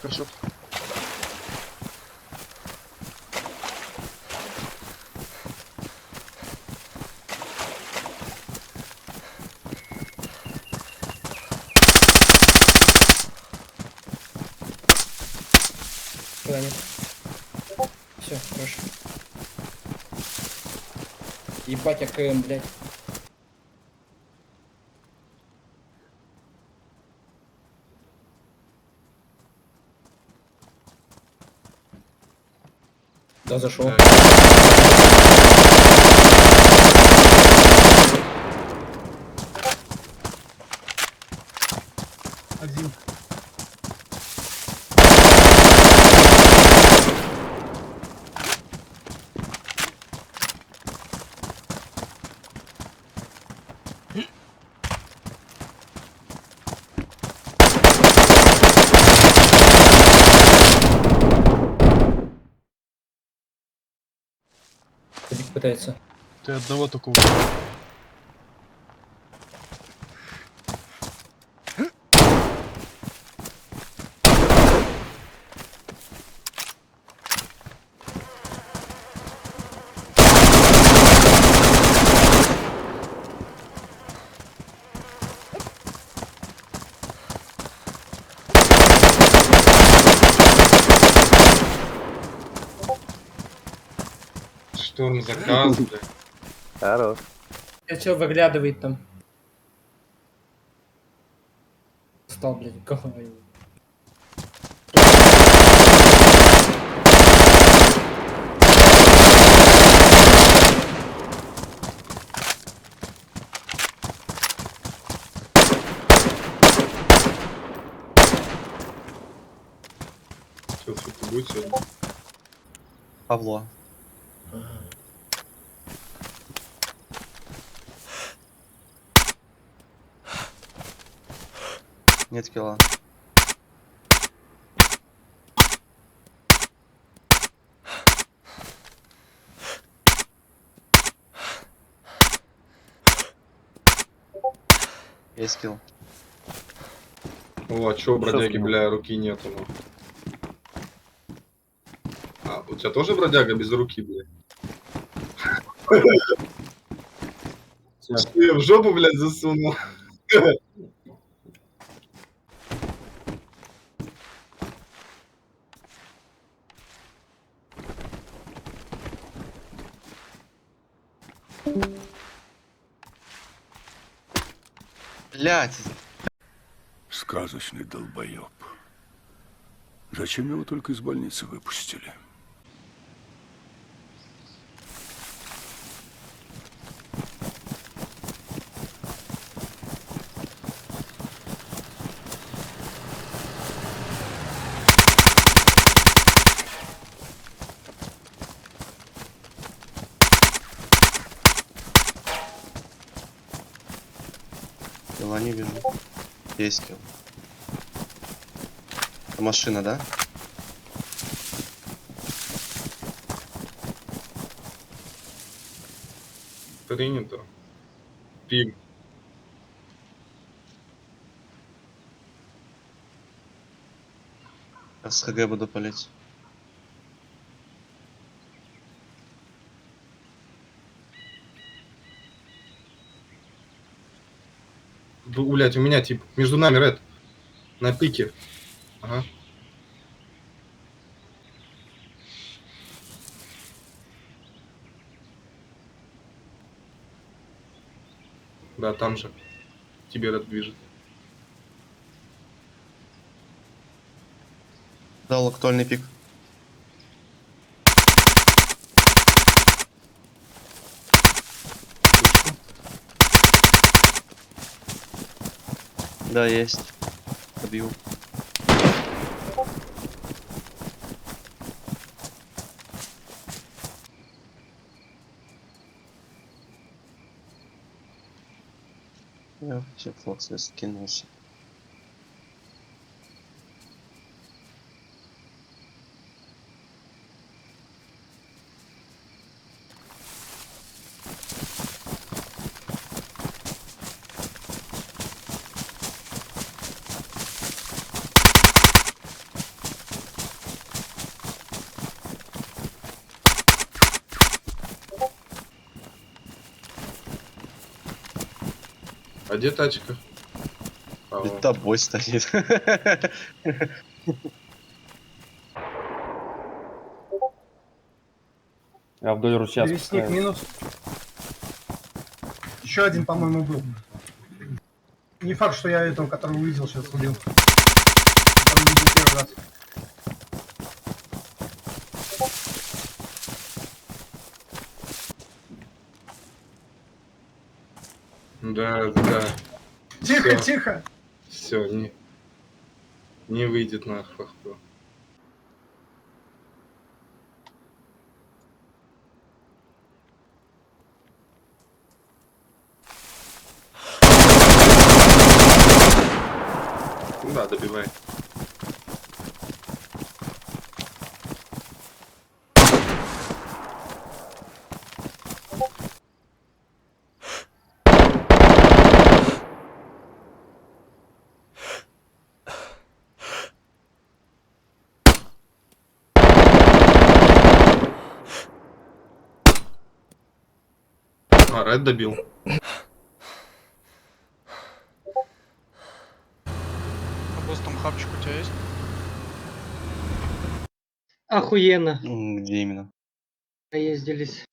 Хорошо. Куда-нибудь. Все, хорошо. Ебать, АКМ, блядь. Да, зашел. Один. Пытается. Ты одного только убил. Штурм заказ, блядь. Хорош. Я чё выглядывает там? Стал, блядь, головой. Что, сука, будет сегодня? Павло. Нет килла. Есть килл. О, а чё, бродяги, скинул? бля, руки нету, ну. А, у тебя тоже бродяга без руки, бля? Что я в жопу, блядь, засунул? Блять. Сказочный долбоеб. Зачем его только из больницы выпустили? Килла не вижу. Есть килл. Это машина, да? Принято. Пим. С ХГ буду палить. Блять, у меня тип. Между нами, Ред. На пике. Ага. Да, там же. Тебе Ред движет. Дал актуальный пик. Да, есть. Побил. Я все фоксы скинулся. А где тачка? А, Перед вот. тобой стоит. Я вдоль ручья Пересник спускаюсь. минус. Еще один, по-моему, был. Не факт, что я этого, который увидел, сейчас убил. Который увидел первый раз. Да, да. Тихо, Всё. тихо! Все, не выйдет на фахту. Да, добивай. А, Ред добил. А босс, там хапчик у тебя есть? Охуенно. Где именно? Поездились.